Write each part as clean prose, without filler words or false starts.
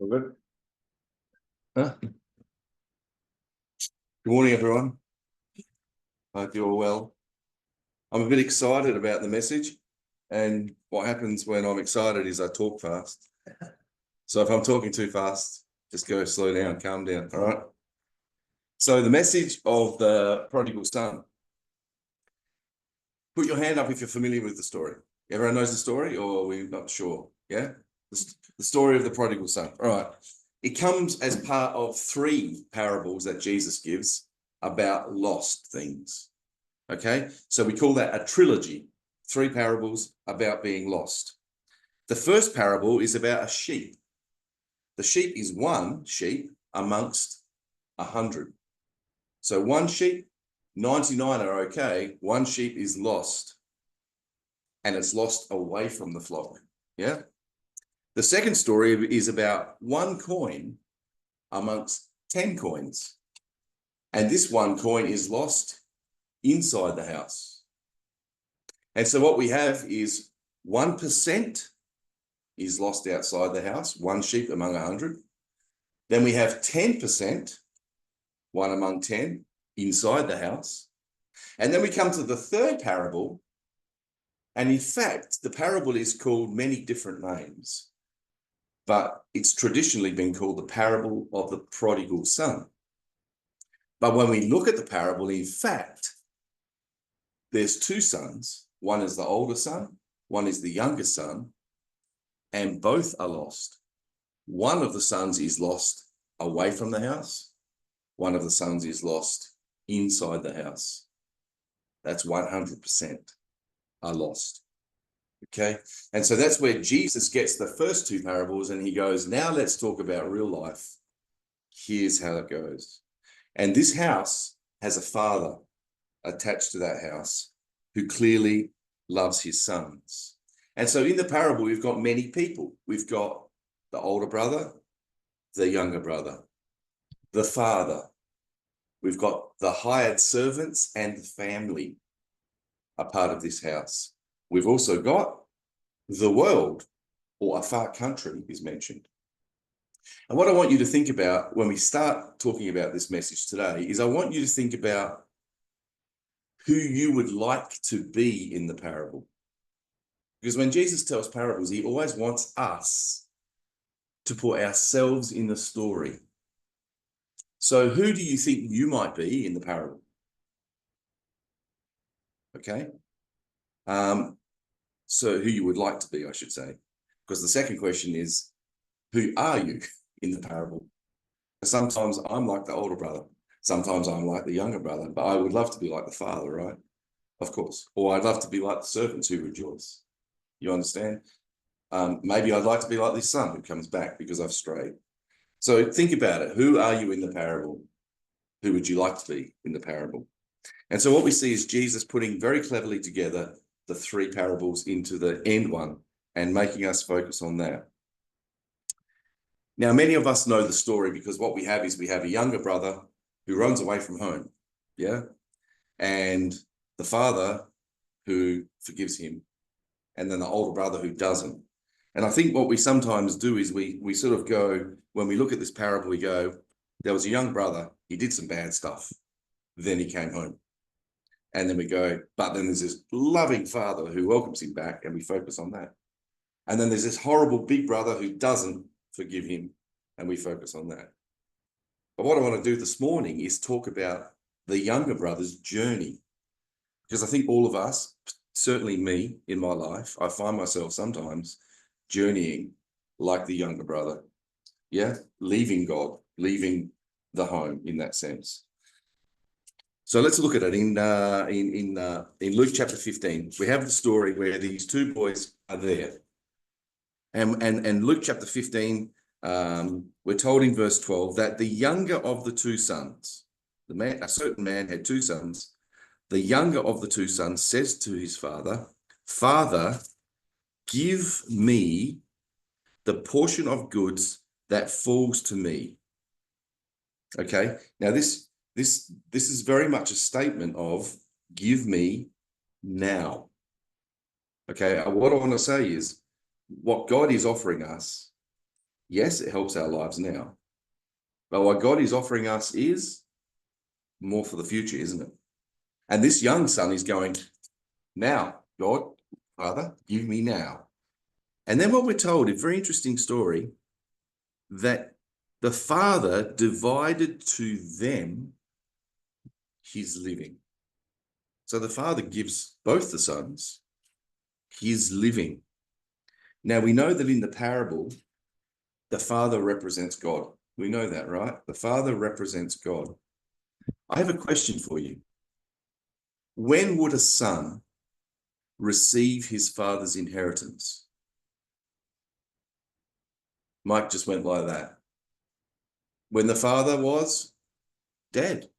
All good? Huh? Good morning, everyone. Hope you're all well. I'm a bit excited about the message, and what happens when I'm excited is I talk fast. So if I'm talking too fast, just go slow down, calm down, all right? So the message of the prodigal son. Put your hand up if you're familiar with the story. Everyone knows the story, or we're not sure? Yeah? The story of the prodigal son. All right. It comes as part of 3 parables that Jesus gives about lost things. Okay? So we call that a trilogy. 3 parables about being lost. The first parable is about a sheep. The sheep is one sheep amongst 100. So one sheep, 99 are okay. One sheep is lost, and it's lost away from the flock. Yeah? The second story is about 1 coin amongst 10 coins. And this 1 coin is lost inside the house. And so what we have is 1% is lost outside the house, 1 sheep among 100. Then we have 10%, 1 among 10, inside the house. And then we come to the third parable. And in fact, the parable is called many different names, but it's traditionally been called the parable of the prodigal son. But when we look at the parable, in fact, there's 2 sons. One is the older son, one is the younger son, and both are lost. One of the sons is lost away from the house. One of the sons is lost inside the house. That's 100% are lost. Okay? And so that's where Jesus gets the first 2 parables, and he goes, now let's talk about real life. Here's how it goes. And this house has a father attached to that house who clearly loves his sons. And so in the parable, we've got many people. We've got the older brother, the younger brother, the father. We've got the hired servants and the family are part of this house. We've also got the world, or a far country is mentioned. And what I want you to think about when we start talking about this message today is I want you to think about who you would like to be in the parable. Because when Jesus tells parables, he always wants us to put ourselves in the story. So who do you think you might be in the parable? Okay. So who you would like to be, I should say. Because the second question is, who are you in the parable? Sometimes I'm like the older brother. Sometimes I'm like the younger brother, but I would love to be like the father, right? Of course. Or I'd love to be like the servants who rejoice. You understand? Maybe I'd like to be like this son who comes back because I've strayed. So think about it. Who are you in the parable? Who would you like to be in the parable? And so what we see is Jesus putting very cleverly together the 3 parables into the end one and making us focus on that. Now, many of us know the story because what we have is we have a younger brother who runs away from home, yeah? And the father who forgives him, and then the older brother who doesn't. And I think what we sometimes do is we sort of go, when we look at this parable, we go, there was a young brother, he did some bad stuff, then he came home. And then we go, but then there's this loving father who welcomes him back, and we focus on that. And then there's this horrible big brother who doesn't forgive him, and we focus on that. But what I want to do this morning is talk about the younger brother's journey. Because I think all of us, certainly me in my life, I find myself sometimes journeying like the younger brother. Yeah, leaving God, leaving the home in that sense. So let's look at it in Luke chapter 15. We have the story where these 2 boys are there. And Luke chapter 15, we're told in verse 12 that the younger of the 2 sons, a certain man had 2 sons. The younger of the 2 sons says to his father, Father, give me the portion of goods that falls to me. Okay, now this is very much a statement of give me now. Okay, what I want to say is what God is offering us Yes, it helps our lives now. But what God is offering us is more for the future, isn't it? And this young son is going, now, God, Father, give me now. And then what we're told, a very interesting story, that the father divided to them his living. So the father gives both the sons his living. Now we know that in the parable, the father represents God. We know that, right? The father represents God. I have a question for you. When would a son receive his father's inheritance? Mike just went like that. When the father was dead.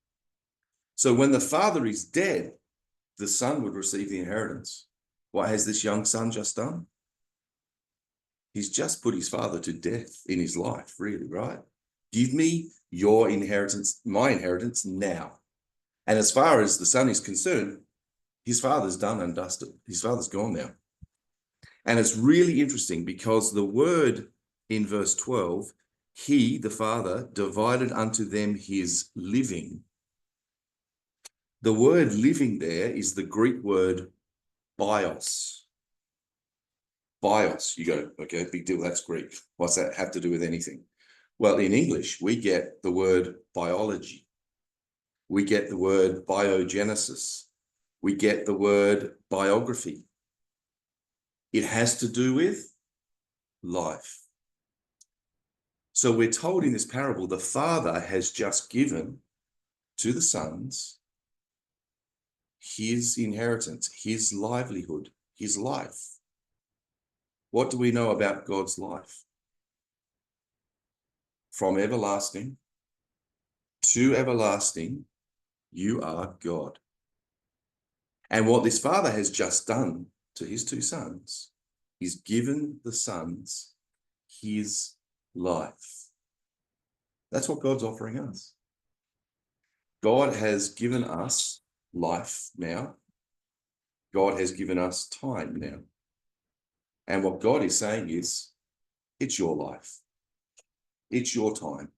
So when the father is dead, the son would receive the inheritance. What has this young son just done? He's just put his father to death in his life, really, right? Give me your inheritance, my inheritance now. And as far as the son is concerned, his father's done and dusted. His father's gone now. And it's really interesting because the word in verse 12, he, the father, divided unto them his living. The word living there is the Greek word bios. Bios, you go, okay, big deal, that's Greek. What's that have to do with anything? Well, in English, we get the word biology. We get the word biogenesis. We get the word biography. It has to do with life. So we're told in this parable, the father has just given to the sons his inheritance, his livelihood, his life. What do we know about God's life? From everlasting to everlasting, you are God. And what this father has just done to his two sons is given the sons his life. That's what God's offering us. God has given us life now. God has given us time now. And what God is saying is, it's your life. It's your time.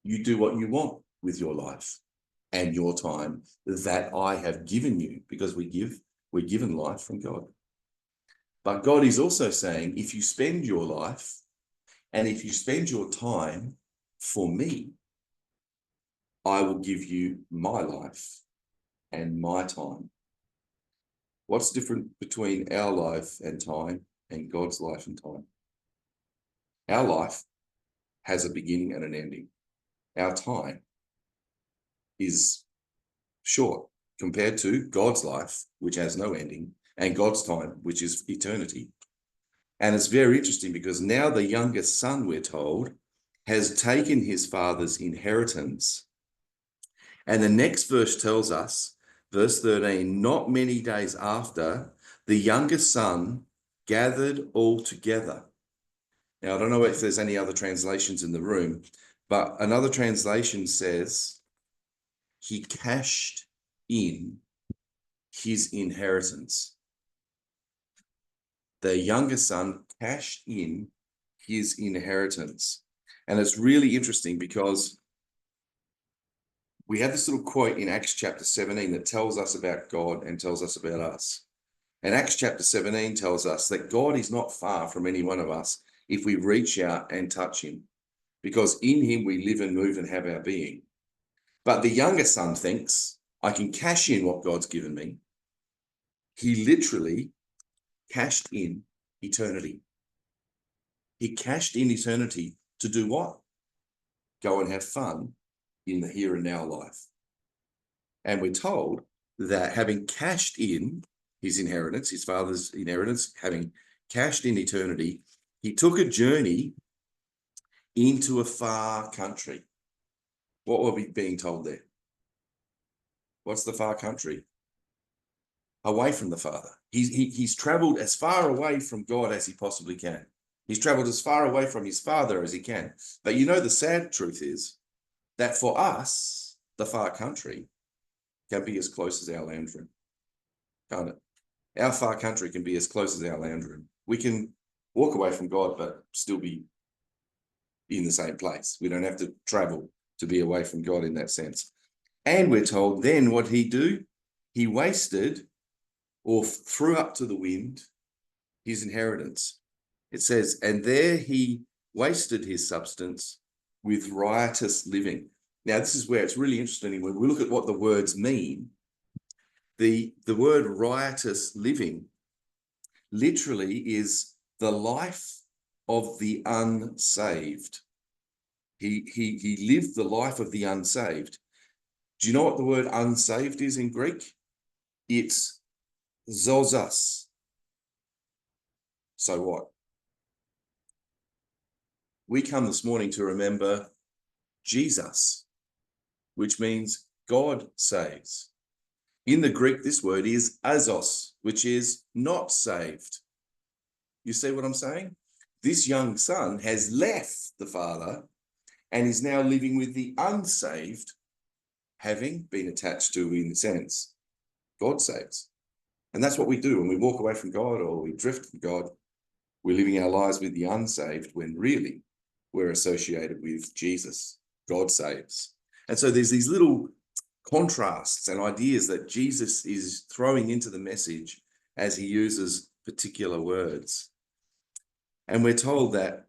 You do what you want with your life and your time that I have given you, because we're given life from God. But God is also saying, if you spend your life and if you spend your time for me, I will give you my life and my time. What's different between our life and time and God's life and time? Our life has a beginning and an ending. Our time is short compared to God's life, which has no ending, and God's time, which is eternity. And it's very interesting because now the youngest son, we're told, has taken his father's inheritance. And the next verse tells us, verse 13, not many days after, the youngest son gathered all together. Now, I don't know if there's any other translations in the room, but another translation says he cashed in his inheritance. The youngest son cashed in his inheritance. And it's really interesting because we have this little quote in Acts chapter 17 that tells us about God and tells us about us. And Acts chapter 17 tells us that God is not far from any one of us if we reach out and touch him, because in him we live and move and have our being. But the younger son thinks, I can cash in what God's given me. He literally cashed in eternity. He cashed in eternity to do what? Go and have fun in the here and now life. And we're told that having cashed in his inheritance, his father's inheritance, having cashed in eternity, he took a journey into a far country. What were we being told there? What's the far country? Away from the Father. He's traveled as far away from God as he possibly can. He's traveled as far away from his Father as he can. But you know, the sad truth is that for us, the far country can be as close as our land room, can't it? Our far country can be as close as our land room. We can walk away from God, but still be in the same place. We don't have to travel to be away from God in that sense. And we're told then what he do? He wasted or threw up to the wind his inheritance. It says, and there he wasted his substance with riotous living. Now, this is where it's really interesting. When we look at what the words mean, the word riotous living literally is the life of the unsaved. He lived the life of the unsaved. Do you know what the word unsaved is in Greek? It's zozas. So what? We come this morning to remember Jesus, which means God saves. In the Greek, this word is azos, which is not saved. You see what I'm saying? This young son has left the father and is now living with the unsaved, having been attached to, in a sense, God saves. And that's what we do when we walk away from God or we drift from God. We're living our lives with the unsaved when really we're associated with Jesus. God saves. And so there's these little contrasts and ideas that Jesus is throwing into the message as he uses particular words. And we're told that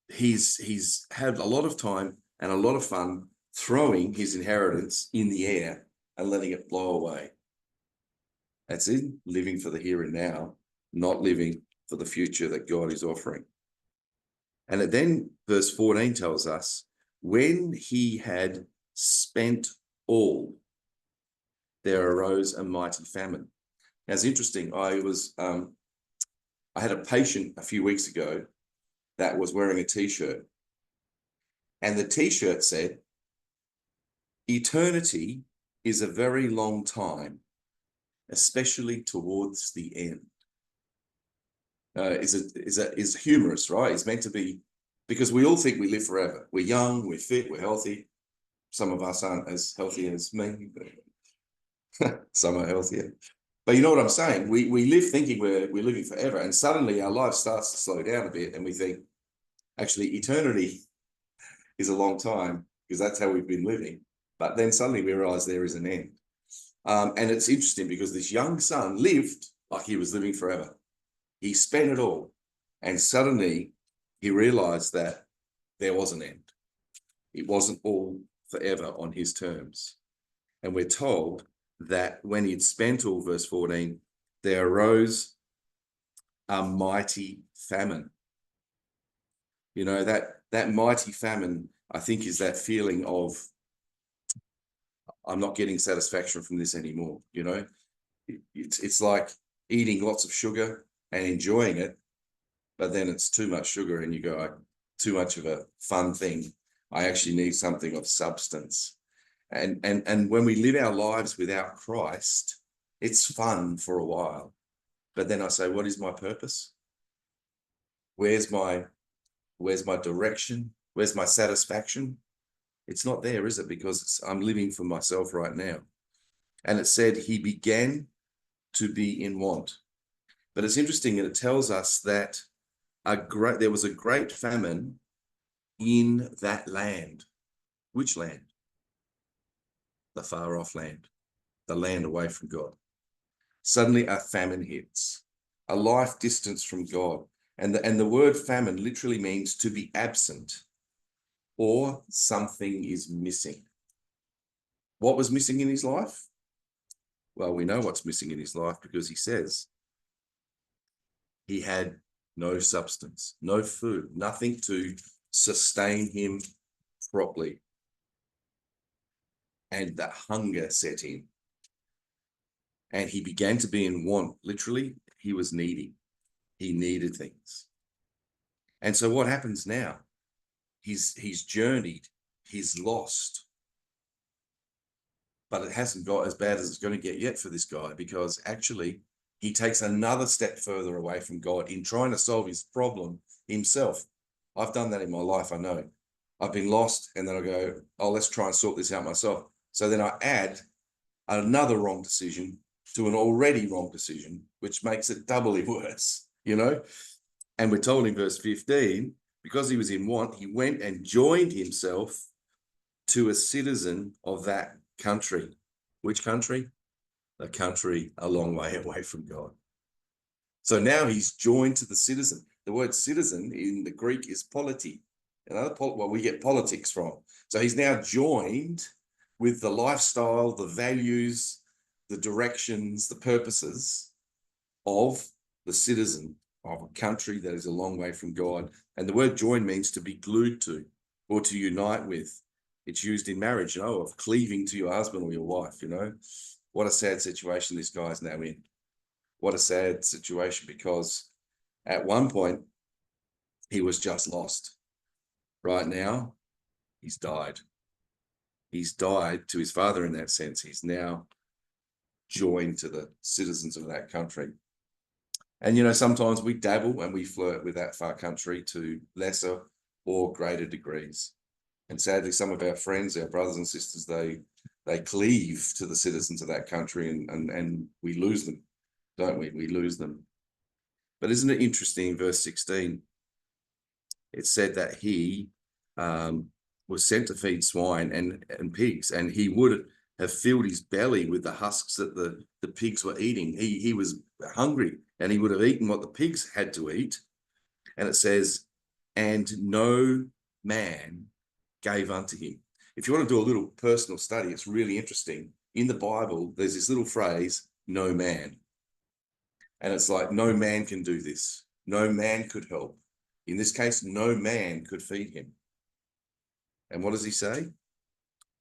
he's had a lot of time and a lot of fun throwing his inheritance in the air and letting it blow away. That's it, living for the here and now, not living for the future that God is offering. And then verse 14 tells us, when he had spent all, there arose a mighty famine. Now, it's interesting. I had a patient a few weeks ago that was wearing a t-shirt, and the t-shirt said, eternity is a very long time, especially towards the end. Is humorous, right? It's meant to be, because we all think we live forever. We're young, we're fit, we're healthy. Some of us aren't as healthy as me, but some are healthier. But you know what I'm saying? We live thinking we're living forever, and suddenly our life starts to slow down a bit, and we think, actually, eternity is a long time, because that's how we've been living. But then suddenly we realize there is an end. And it's interesting because this young son lived like he was living forever. He spent it all. And suddenly he realized that there was an end. It wasn't all forever on his terms. And we're told that when he'd spent all, verse 14, there arose a mighty famine. You know, that mighty famine, I think, is that feeling of, I'm not getting satisfaction from this anymore. You know, it's like eating lots of sugar and enjoying it, but then it's too much sugar and you go, too much of a fun thing. I actually need something of substance. And when we live our lives without Christ, it's fun for a while. But then I say, what is my purpose? Where's my direction? Where's my satisfaction? It's not there, is it? Because I'm living for myself right now. And it said he began to be in want. But it's interesting, and it tells us that there was a great famine in that land. Which land? The far off land, the land away from God. Suddenly a famine hits, a life distance from God. And the word famine literally means to be absent, or something is missing. What was missing in his life? Well, we know what's missing in his life because he says he had no substance, no food, nothing to sustain him properly. And the hunger set in. And he began to be in want. Literally, he was needy. He needed things. And so what happens now? He's journeyed, he's lost. But it hasn't got as bad as it's going to get yet for this guy, because actually he takes another step further away from God in trying to solve his problem himself. I've done that in my life, I know. I've been lost, and then I go, oh, let's try and sort this out myself. So then I add another wrong decision to an already wrong decision, which makes it doubly worse, you know? And we're told in verse 15 because he was in want, he went and joined himself to a citizen of that country. Which country? A country a long way away from God. So now he's joined to the citizen. The word citizen in the Greek is polity. Well, we get politics from. So he's now joined with the lifestyle, the values, the directions, the purposes of the citizen of a country that is a long way from God. And the word join means to be glued to or to unite with. It's used in marriage, of cleaving to your husband or your wife, What a sad situation this guy's now in. What a sad situation, because at one point he was just lost. Right now, he's died. He's died to his father in that sense. He's now joined to the citizens of that country. And, sometimes we dabble and we flirt with that far country to lesser or greater degrees. And sadly, some of our friends, our brothers and sisters, they cleave to the citizens of that country and we lose them, don't we? We lose them. But isn't it interesting, verse 16, it said that he was sent to feed swine and pigs, and he would have filled his belly with the husks that the pigs were eating. He was hungry, and he would have eaten what the pigs had to eat. And it says, and no man gave unto him. If you want to do a little personal study, it's really interesting. In the Bible, there's this little phrase, no man. And it's like, no man can do this. No man could help. In this case, no man could feed him. And what does he say?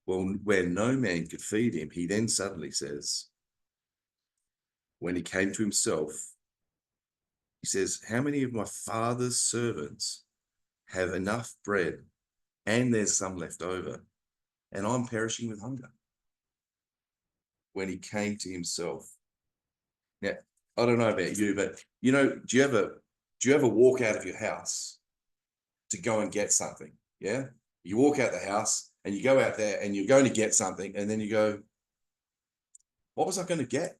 Well, where no man could feed him, he then suddenly says, when he came to himself, he says, how many of my father's servants have enough bread and there's some left over, and I'm perishing with hunger? When he came to himself. Now, I don't know about you, but do you ever walk out of your house to go and get something? Yeah. You walk out the house and you go out there and you're going to get something, and then you go, what was I going to get?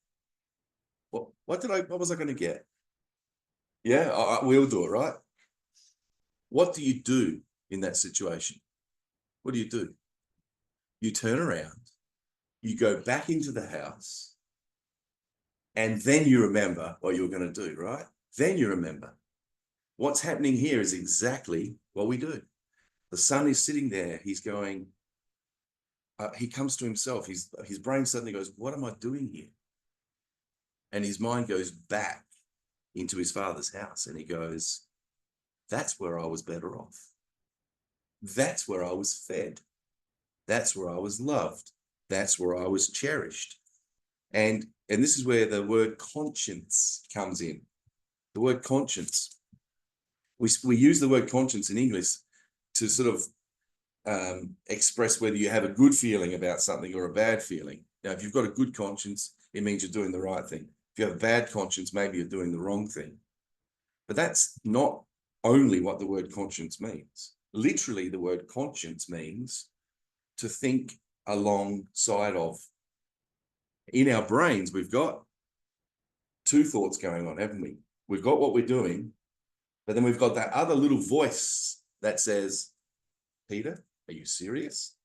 What was I going to get? Yeah, we'll do it, right? What do you do in that situation? What do? You turn around, you go back into the house, and then you remember what you were going to do, right? Then you remember. What's happening here is exactly what we do. The son is sitting there. He's going, he comes to himself. His brain suddenly goes, what am I doing here? And his mind goes back into his father's house, and he goes, that's where I was better off. That's where I was fed. That's where I was loved. That's where I was cherished. And this is where the word conscience comes in. The word conscience. We use the word conscience in English to sort of express whether you have a good feeling about something or a bad feeling. Now, if you've got a good conscience, it means you're doing the right thing. If you have a bad conscience, maybe you're doing the wrong thing. But that's not only what the word conscience means. Literally, the word conscience means to think alongside of. In our brains, we've got two thoughts going on, haven't we? We've got what we're doing, but then we've got that other little voice that says, Peter, are you serious?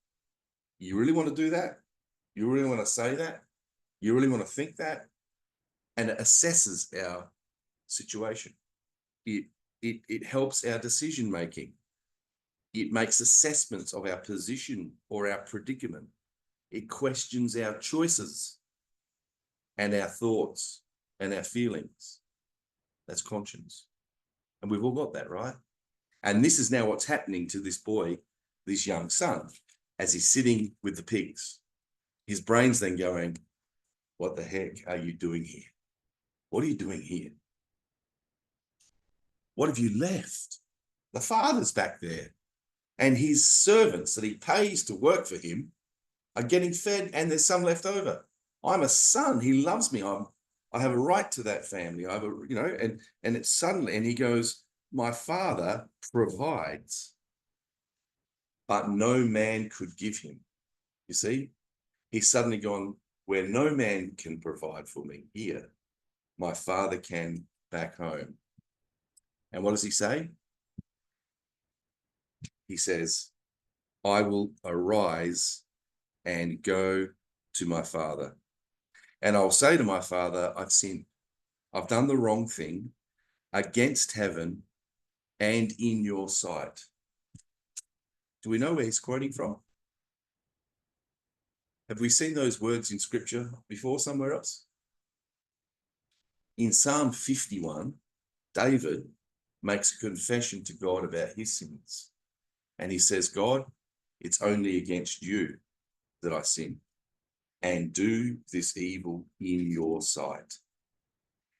You really want to do that? You really want to say that? You really want to think that? And it assesses our situation. It helps our decision making. It makes assessments of our position or our predicament. It questions our choices and our thoughts and our feelings. That's conscience. And we've all got that, right? And this is now what's happening to this boy, this young son, as he's sitting with the pigs. His brain's then going, what the heck are you doing here? What are you doing here? What have you left? The father's back there, and his servants that he pays to work for him are getting fed, and there's some left over. I'm a son. He loves me. I have a right to that family. I have and it's suddenly, and he goes, my father provides, but no man could give him. You see, he's suddenly gone, where no man can provide for me here, my father can back home. And what does he say? he says, I will arise and go to my father. And I'll say to my father, I've sinned. I've done the wrong thing against heaven and in your sight. Do we know where he's quoting from? Have we seen those words in scripture before somewhere else? In Psalm 51, David makes a confession to God about his sins. And he says, God, it's only against you that I sin and do this evil in your sight.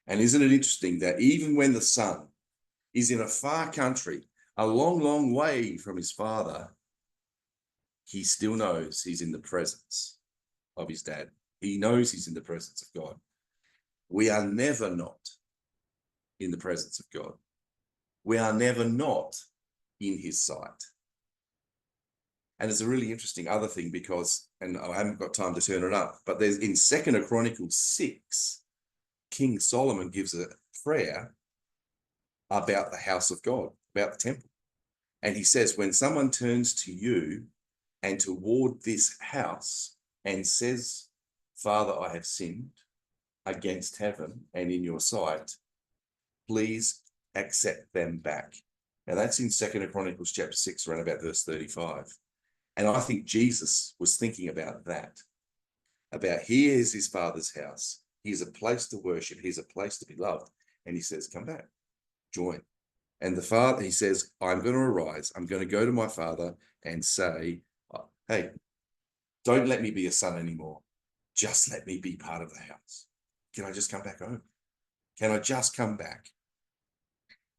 And isn't it interesting that even when the son is in a far country, a long, long way from his father, he still knows he's in the presence of his dad. He knows he's in the presence of God. We are never not in the presence of God. We are never not in his sight. And it's a really interesting other thing because, and I haven't got time to turn it up, but there's in 2 Chronicles 6, King Solomon gives a prayer about the house of God, about the temple. And he says, when someone turns to you and toward this house and says, Father, I have sinned against heaven and in your sight, please accept them back. Now that's in 2 Chronicles chapter 6, around about verse 35. And I think Jesus was thinking about that, about here is his father's house. Here's a place to worship. Here's a place to be loved. And he says, come back, join. And the father, he says, I'm going to arise. I'm going to go to my father and say, hey, don't let me be a son anymore. Just let me be part of the house. Can I just come back home? Can I just come back?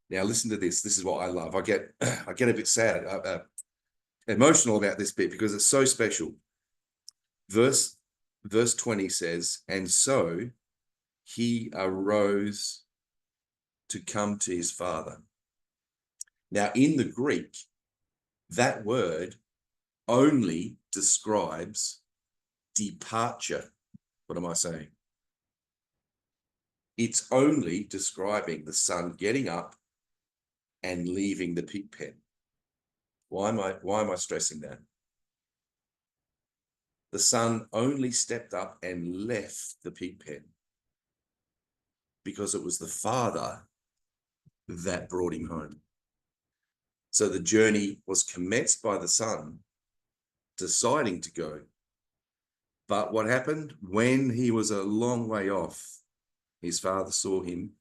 Now listen to this. This is what I love. I get a bit sad, emotional about this bit because it's so special. Verse 20 says, and so he arose to come to his father. Now in the Greek, that word only describes departure. What am I saying? It's only describing the son getting up and leaving the pig pen. Why am I stressing that? The son only stepped up and left the pig pen because it was the father that brought him home. So the journey was commenced by the son deciding to go. But what happened? When he was a long way off, his father saw him,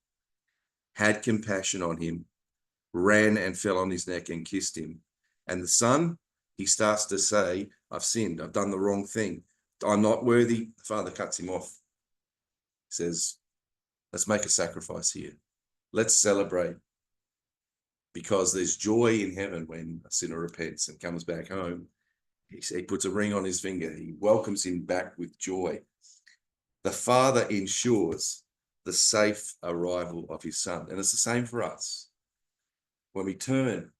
had compassion on him, ran and fell on his neck and kissed him. And the son, he starts to say, I've sinned. I've done the wrong thing. I'm not worthy. The father cuts him off. He says, let's make a sacrifice here. Let's celebrate. Because there's joy in heaven when a sinner repents and comes back home. He puts a ring on his finger. He welcomes him back with joy. The father ensures the safe arrival of his son. And it's the same for us. When we turn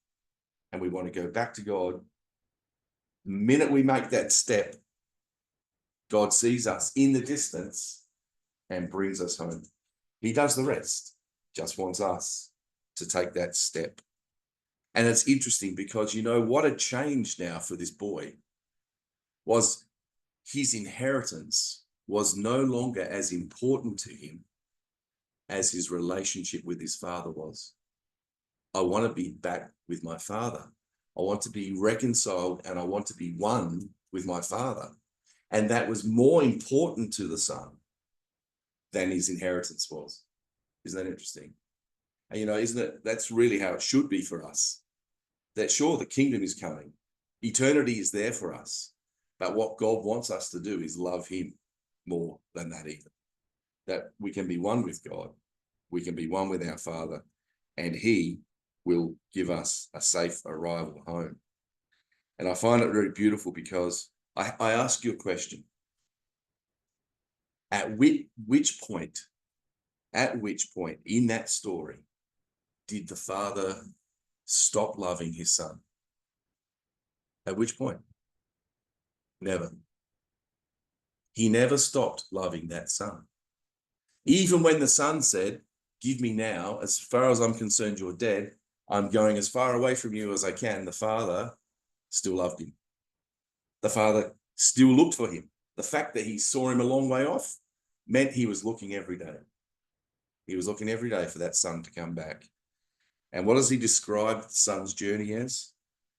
and we want to go back to God, the minute we make that step, God sees us in the distance and brings us home. He does the rest, just wants us to take that step. And it's interesting because, you know, what had changed now for this boy was his inheritance was no longer as important to him as his relationship with his father was. I want to be back with my father. I want to be reconciled and I want to be one with my father. And that was more important to the son than his inheritance was. Isn't that interesting? And, you know, isn't it, that's really how it should be for us. That sure, the kingdom is coming. Eternity is there for us. But what God wants us to do is love him more than that even. That we can be one with God. We can be one with our Father. And he will give us a safe arrival home. And I find it very beautiful because I ask you a question. At which point in that story did the father stop loving his son? At which point? Never. He never stopped loving that son. Even when the son said, give me now, as far as I'm concerned, you're dead. I'm going as far away from you as I can. The father still loved him. The Father still looked for him. The fact that he saw him a long way off meant he was looking every day. He was looking every day for that son to come back. And what does he describe the son's journey as?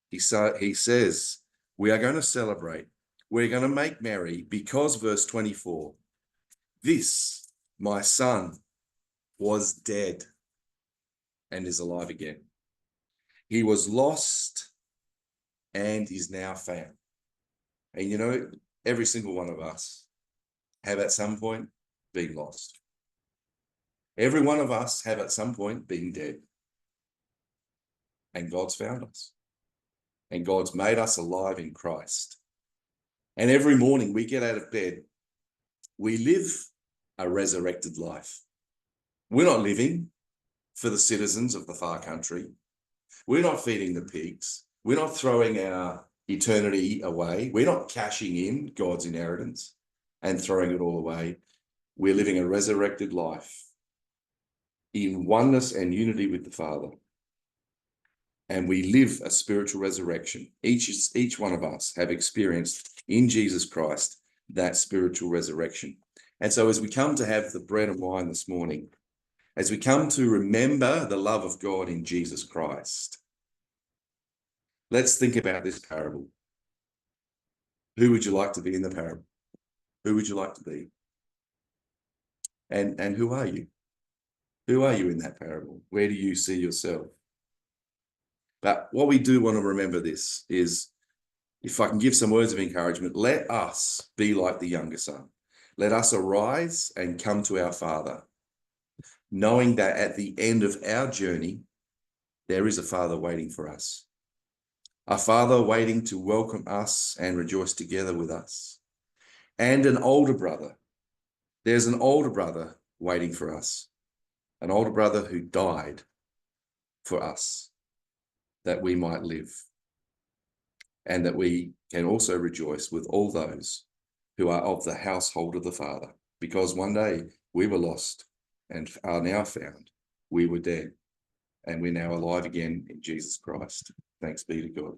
He says, we are going to celebrate. We're going to make merry because, verse 24, this, my son, was dead and is alive again. He was lost and is now found. And you know, every single one of us have at some point been lost. Every one of us have at some point been dead. And God's found us. And God's made us alive in Christ. And every morning we get out of bed, we live a resurrected life. We're not living for the citizens of the far country. We're not feeding the pigs. We're not throwing our eternity away. We're not cashing in God's inheritance and throwing it all away. We're living a resurrected life in oneness and unity with the Father. And we live a spiritual resurrection. Each one of us have experienced in Jesus Christ that spiritual resurrection. And so as we come to have the bread and wine this morning, as we come to remember the love of God in Jesus Christ, let's think about this parable. Who would you like to be in the parable? Who would you like to be? And who are you? Who are you in that parable? Where do you see yourself? But what we do want to remember this is, if I can give some words of encouragement, let us be like the younger son. Let us arise and come to our Father, knowing that at the end of our journey, there is a Father waiting for us. A Father waiting to welcome us and rejoice together with us. And an older brother. There's an older brother waiting for us. An older brother who died for us, that we might live. And that we can also rejoice with all those who are of the household of the Father. Because one day we were lost and are now found. We were dead and we're now alive again in Jesus Christ. Thanks be to God.